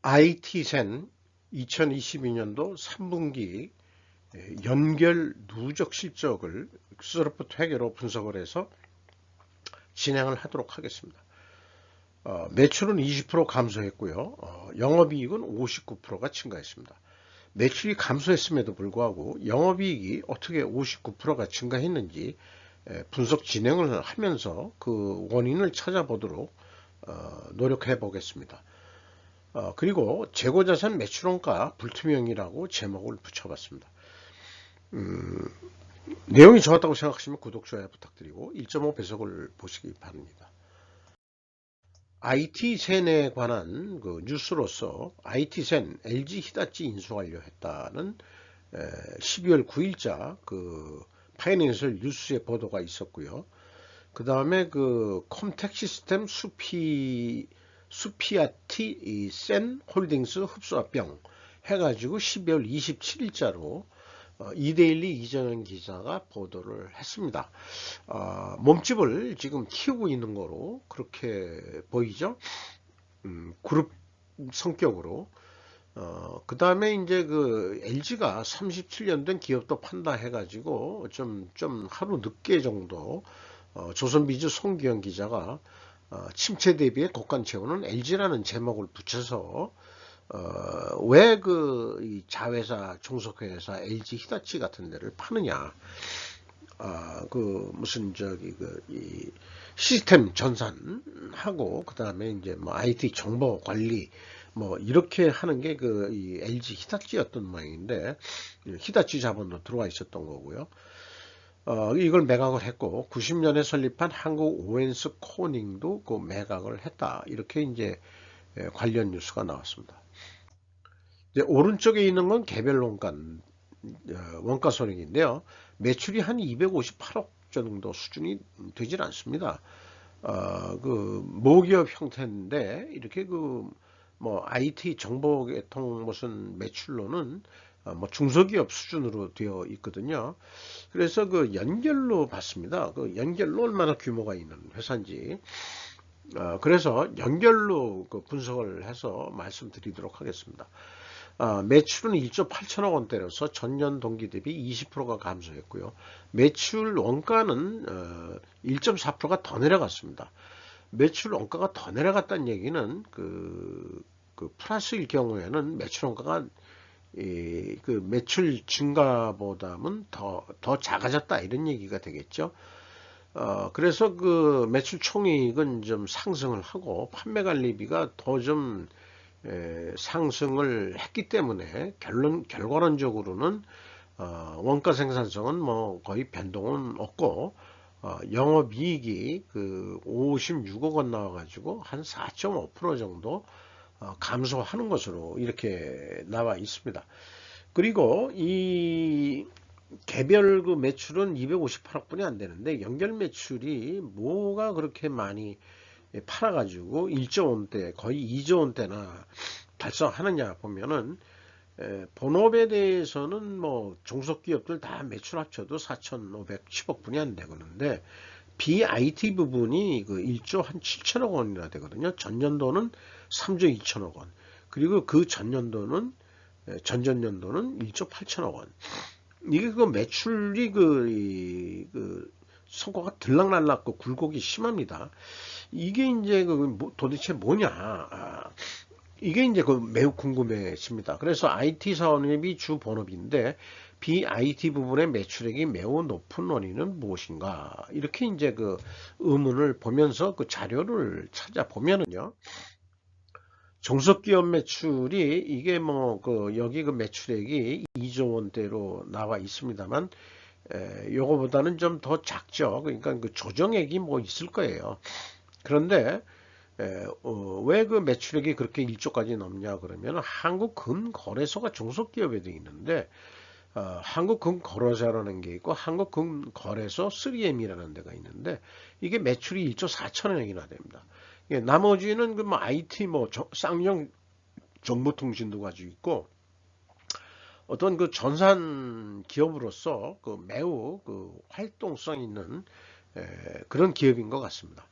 IT센 2022년도 3분기 연결 누적 실적을 스로프트 회계로 분석을 해서 진행을 하도록 하겠습니다. 매출은 20% 감소했고요. 영업이익은 59%가 증가했습니다. 매출이 감소했음에도 불구하고 영업이익이 어떻게 59%가 증가했는지 분석 진행을 하면서 그 원인을 찾아보도록 노력해 보겠습니다. 그리고 재고자산 매출원가 불투명이라고 제목을 붙여봤습니다. 내용이 좋았다고 생각하시면 구독, 좋아요 부탁드리고 1.5 배속을 보시기 바랍니다. IT센에 관한 그 뉴스로서 IT센 LG 히다치 인수 완료했다는 12월 9일자 그 파이낸셜 뉴스의 보도가 있었고요. 그 다음에 그 컴텍 시스템 수피아티 센 홀딩스 흡수합병 해가지고 12월 27일자로 이데일리 이정현 기자가 보도를 했습니다. 몸집을 지금 키우고 있는 거로 그렇게 보이죠. 그룹 성격으로. 그 다음에 이제 그 LG가 37년 된 기업도 판다 해가지고 좀 하루 늦게 정도 조선비즈 송기현 기자가 침체 대비의 곡간 채우는 LG라는 제목을 붙여서 왜 그 자회사 종속회사 LG 히다치 같은 데를 파느냐, 그 무슨 저기 이 시스템 전산하고 그 다음에 이제 뭐 IT 정보 관리 뭐 이렇게 하는 게 그 이 LG 히다치였던 모양인데 히다치 자본도 들어와 있었던 거고요. 이걸 매각을 했고 90년에 설립한 한국 오웬스 코닝도 그 매각을 했다. 이렇게 이제 관련 뉴스가 나왔습니다. 이제 오른쪽에 있는 건 개별 원가 손익인데요. 매출이 한 258억 정도 수준이 되질 않습니다. 그 모기업 형태인데 이렇게 그 뭐 IT 정보계통 무슨 매출로는 뭐 중소기업 수준으로 되어 있거든요. 그래서 그 연결로 봤습니다. 그 연결로 얼마나 규모가 있는 회사인지. 그래서 연결로 그 분석을 해서 말씀드리도록 하겠습니다. 매출은 1조 8천억 원대로서 전년 동기 대비 20%가 감소했고요. 매출 원가는 1.4%가 더 내려갔습니다. 매출 원가가 더 내려갔다는 얘기는 그 플러스일 경우에는 매출 원가가 그 매출 증가보다는 더 작아졌다 이런 얘기가 되겠죠. 그래서 그 매출 총이익은 좀 상승을 하고 판매 관리비가 더 좀 상승을 했기 때문에 결과론적으로는 원가 생산성은 뭐 거의 변동은 없고 영업이익이 그 56억 원 나와가지고 한 4.5% 정도 감소하는 것으로 이렇게 나와 있습니다. 그리고 이 개별 그 매출은 258억 분이 안 되는데 연결 매출이 뭐가 그렇게 많이 팔아가지고 1조 원대 거의 2조 원대나 달성하느냐 보면은 본업에 대해서는 뭐 종속기업들 다 매출 합쳐도 4,510억 분이 안 되는데 BIT 부분이 그 1조 한 7천억 원이나 되거든요. 전년도는 3조 2천억 원. 그리고 그 전전년도는 1조 8천억 원. 이게 그 매출이 그 성과가 들락날락 그 굴곡이 심합니다. 이게 이제 도대체 뭐냐? 이게 이제 매우 궁금해집니다. 그래서 IT 산업이 주 본업인데 BIT 부분의 매출액이 매우 높은 원인은 무엇인가? 이렇게 이제 그 의문을 보면서 그 자료를 찾아보면은요. 종속기업 매출이 이게 뭐 여기 그 매출액이 2조 원대로 나와 있습니다만 요거보다는 좀 더 작죠. 그러니까 그 조정액이 뭐 있을 거예요. 그런데 왜 그 매출액이 그렇게 1조까지 넘냐 그러면 한국금거래소가 종속기업에 돼 있는데 한국금거래소라는 게 있고 한국금거래소 3M이라는 데가 있는데 이게 매출이 1조 4천억이나 됩니다. 나머지는 그 뭐 IT 뭐 쌍용 정보통신도 가지고 있고 어떤 그 전산 기업으로서 그 매우 그 활동성 있는 그런 기업인 것 같습니다.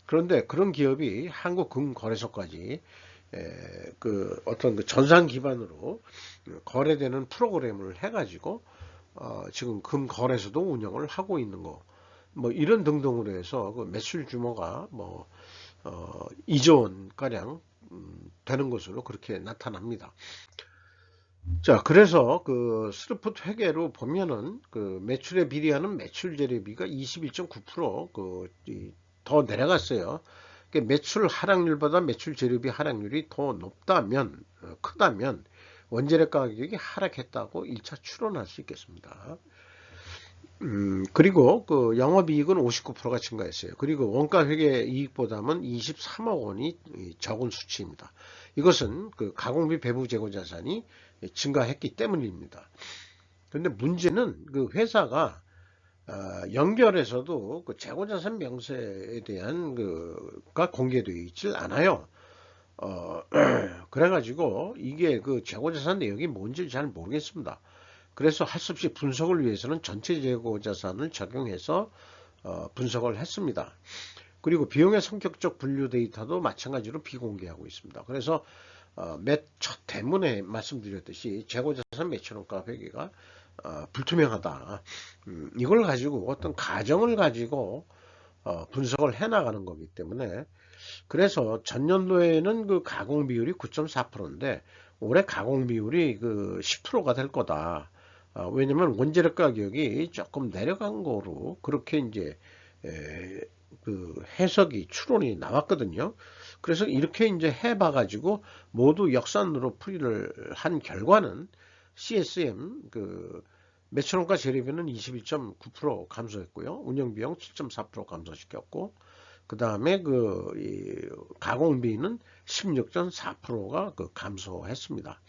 그런데 그런 기업이 한국금거래소까지 그 어떤 그 전산 기반으로 거래되는 프로그램을 해가지고 지금 금거래소도 운영을 하고 있는 거, 뭐 이런 등등으로 해서 그 매출 규모가 뭐 2조 원 가량 되는 것으로 그렇게 나타납니다. 자, 그래서 그 스루풋 회계로 보면은 그 매출에 비례하는 매출 재료비가 21.9%더 내려갔어요. 매출 하락률보다 매출 재료비 하락률이 더 높다면, 크다면 원재료 가격이 하락했다고 1차 추론할 수 있겠습니다. 그리고 그 영업이익은 59%가 증가했어요. 그리고 원가 회계 이익보다는 23억 원이 적은 수치입니다. 이것은 그 가공비 배부 재고 자산이 증가했기 때문입니다. 그런데 문제는 그 회사가 연결해서도 그 재고자산 명세에 대한 그가 공개되어 있질 않아요. 그래가지고 이게 그 재고자산 내역이 뭔지 잘 모르겠습니다. 그래서 할 수 없이 분석을 위해서는 전체 재고자산을 적용해서 분석을 했습니다. 그리고 비용의 성격적 분류 데이터도 마찬가지로 비공개하고 있습니다. 그래서 첫 대문에 말씀드렸듯이 재고자산 매출원가 회계가 불투명하다. 이걸 가지고 어떤 가정을 가지고 분석을 해나가는 거기 때문에, 그래서 전년도에는 그 가공 비율이 9.4%인데 올해 가공 비율이 그 10%가 될 거다. 왜냐면 원재료 가격이 조금 내려간 거로 그렇게 이제 그 해석이 추론이 나왔거든요. 그래서 이렇게 이제 해봐 가지고 모두 역산으로 풀이를 한 결과는 CSM 그 매출원가 재료비는 21.9% 감소했고요. 운영비용 7.4% 감소시켰고, 그 다음에 그 가공비는 16.4%가 그 감소했습니다.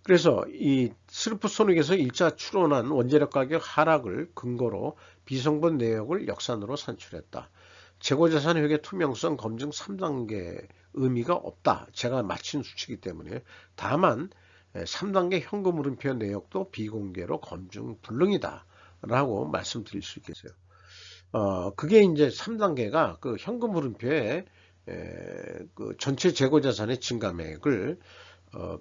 그래서 이 스루풋 손익에서 1차 추론한 원재료 가격 하락을 근거로 비성분 내역을 역산으로 산출했다. 재고자산 회계 투명성 검증 3단계 의미가 없다. 제가 마친 수치이기 때문에. 다만 3단계 현금 물음표 내역도 비공개로 검증 불능이다 라고 말씀드릴 수 있겠어요. 그게 이제 3단계가 그 현금 물음표에 그 전체 재고자산의 증가액을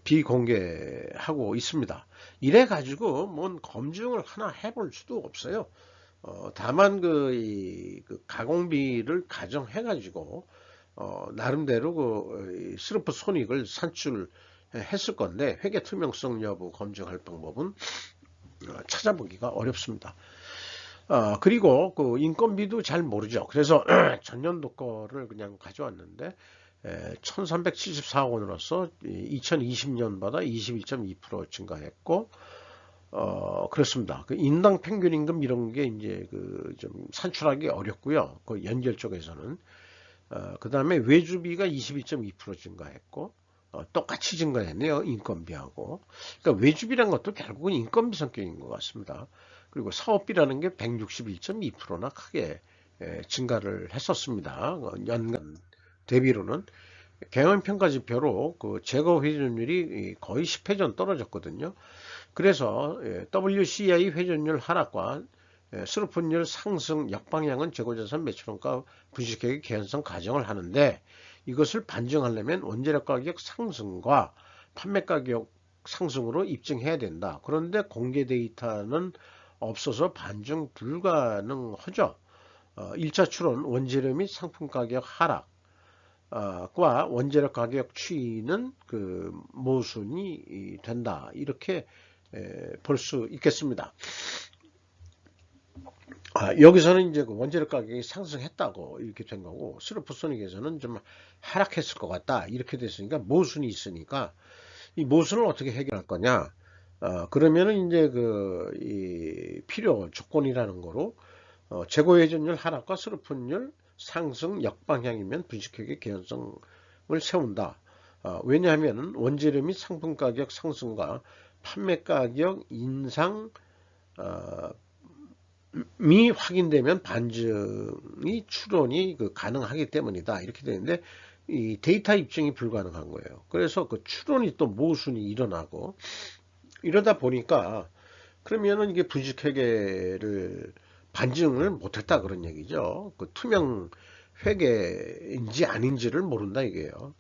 비공개하고 있습니다. 이래 가지고 뭔 검증을 하나 해볼 수도 없어요. 다만 그 가공비를 가정해 가지고 나름대로 그 스루풋 손익을 산출했을 건데, 회계 투명성 여부 검증할 방법은 찾아보기가 어렵습니다. 그리고 그 인건비도 잘 모르죠. 그래서 전년도 거를 그냥 가져왔는데 1374억 원으로서 2020년보다 21.2% 증가했고, 그렇습니다. 그 인당 평균 임금 이런 게 이제 그 좀 산출하기 어렵고요. 그 연결 쪽에서는. 그 다음에 외주비가 22.2% 증가했고, 똑같이 증가했네요. 인건비하고. 그러니까 외주비라는 것도 결국은 인건비 성격인 것 같습니다. 그리고 사업비라는 게 161.2%나 크게 증가를 했었습니다. 연간 대비로는. 경영평가지표로 그 재고 회전율이 거의 10회전 떨어졌거든요. 그래서 WCI 회전율 하락과 스루풋율 상승 역방향은 재고자산 매출원가 분식회계 개연성 가정을 하는데, 이것을 반증하려면 원재료 가격 상승과 판매 가격 상승으로 입증해야 된다. 그런데 공개 데이터는 없어서 반증 불가능하죠. 1차 추론 원재료 및 상품 가격 하락 과 원재료 가격 추이는 그 모순이 된다. 이렇게 볼 수 있겠습니다. 여기서는 이제 그 원재료 가격이 상승했다고 이렇게 된 거고, 스루풋 손익에서는 좀 하락했을 것 같다. 이렇게 됐으니까 모순이 있으니까 이 모순을 어떻게 해결할 거냐? 그러면은 이제 이 필요 조건이라는 거로 재고 회전율 하락과 스루풋율 상승 역방향이면 분식회계 개연성을 세운다. 왜냐하면 원재료 및 상품 가격 상승과 판매 가격 인상 미 확인되면 반증이 추론이 가능하기 때문이다. 이렇게 되는데 이 데이터 입증이 불가능한 거예요. 그래서 그 추론이 또 모순이 일어나고, 이러다 보니까 그러면은 이게 분식회계를 반증을 못했다 그런 얘기죠. 그 투명 회계인지 아닌지를 모른다 이게요.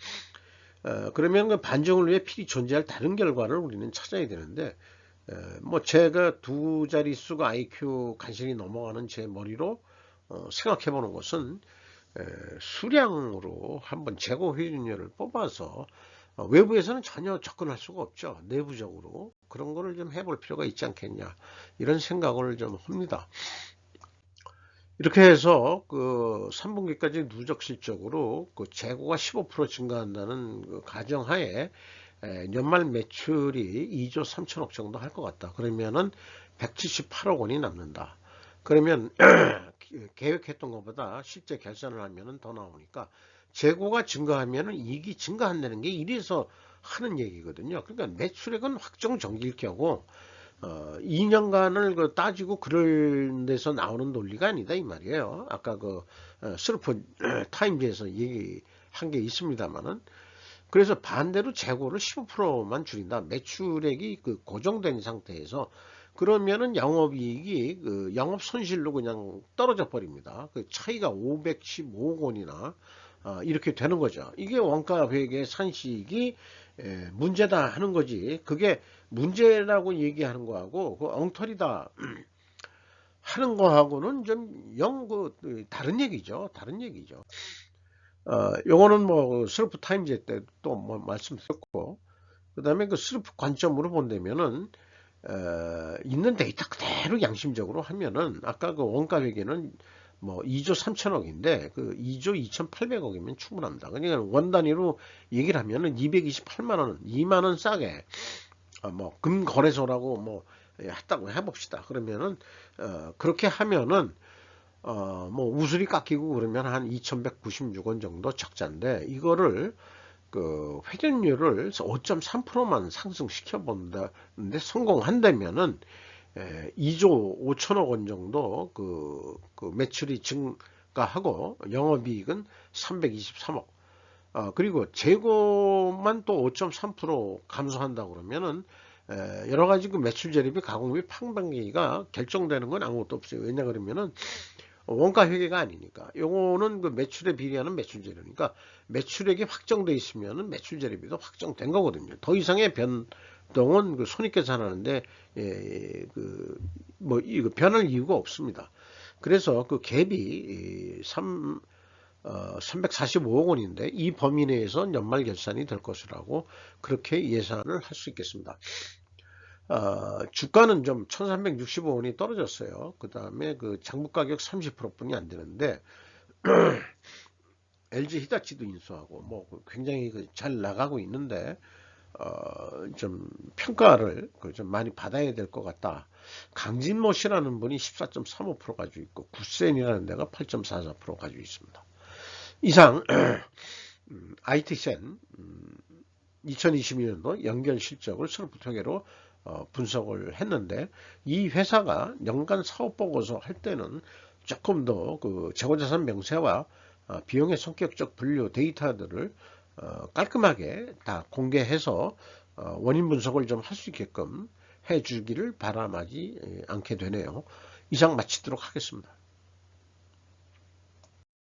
그러면 그 반정을 위해 필히 존재할 다른 결과를 우리는 찾아야 되는데, 뭐 제가 두 자릿수가 IQ 간신히 넘어가는 제 머리로 생각해 보는 것은, 수량으로 한번 재고 회전율을 뽑아서 외부에서는 전혀 접근할 수가 없죠. 내부적으로 그런 거를 좀 해볼 필요가 있지 않겠냐, 이런 생각을 좀 합니다. 이렇게 해서 그 3분기까지 누적 실적으로 그 재고가 15% 증가한다는 그 가정하에 연말 매출이 2조 3천억 정도 할 것 같다. 그러면은 178억 원이 남는다. 그러면 계획했던 것보다 실제 결산을 하면은 더 나오니까 재고가 증가하면은 이익이 증가한다는 게 이래서 하는 얘기거든요. 그러니까 매출액은 확정 정기일 경우 2년간을 그 따지고 그럴 데서 나오는 논리가 아니다 이 말이에요. 아까 그 슬프 타임즈에서 얘기한 게 있습니다만은, 그래서 반대로 재고를 15%만 줄인다. 매출액이 그 고정된 상태에서 그러면은 영업이익이 그 영업 손실로 그냥 떨어져 버립니다. 그 차이가 515억 원이나 이렇게 되는 거죠. 이게 원가 회계 산식이 문제다 하는 거지. 그게 문제라고 얘기하는 거하고 그 엉터리다 하는 거하고는 좀 다른 얘기죠. 다른 얘기죠. 요거는 뭐 슬프 타임즈 때 또 뭐 말씀드렸고, 그 다음에 그 슬프 관점으로 본다면은 있는 데이터 그대로 양심적으로 하면은 아까 그 원가 회계는 뭐 2조 3천억인데 그 2조 2,800억이면 충분합니다. 그러니까 원 단위로 얘기를 하면은 228만 원, 2만 원 싸게 뭐 금거래소라고 뭐 했다고 해봅시다. 그러면은 그렇게 하면은 뭐 우수리 깎이고 그러면 한 2,196원 정도 적자인데, 이거를 그 회전율을 5.3%만 상승시켜 본다는데 성공한다면은 2조 5천억 원 정도 그 매출이 증가하고 영업이익은 323억. 그리고 재고만 또 5.3% 감소한다 그러면은 여러 가지 그 매출 재료비 가공비 판관계가 결정되는 건 아무것도 없어요. 왜냐 그러면은 원가 회계가 아니니까. 요거는 그 매출에 비례하는 매출 재료니까 매출액이 확정돼 있으면은 매출 재료비도 확정된 거거든요. 더 이상의 변동은 그 손익계산하는데 뭐 이거 변할 이유가 없습니다. 그래서 그 갭이 345억 원인데 이 범위 내에서 연말 결산이 될 것이라고 그렇게 예상을 할 수 있겠습니다. 주가는 좀 1365원이 떨어졌어요. 그 다음에 그 장부 가격 30%뿐이 안 되는데 LG 히다치도 인수하고 뭐 굉장히 잘 나가고 있는데 좀 평가를 좀 많이 받아야 될 것 같다. 강진모 씨라는 분이 14.35% 가지고 있고 구센이라는 데가 8.44% 가지고 있습니다. 이상 IT센 2022년도 연결 실적을 슬프 통계로 분석을 했는데, 이 회사가 연간 사업보고서 할 때는 조금 더 그 재고자산 명세와 비용의 성격적 분류 데이터들을 깔끔하게 다 공개해서 원인 분석을 좀 할 수 있게끔 해주기를 바람하지 않게 되네요. 이상 마치도록 하겠습니다.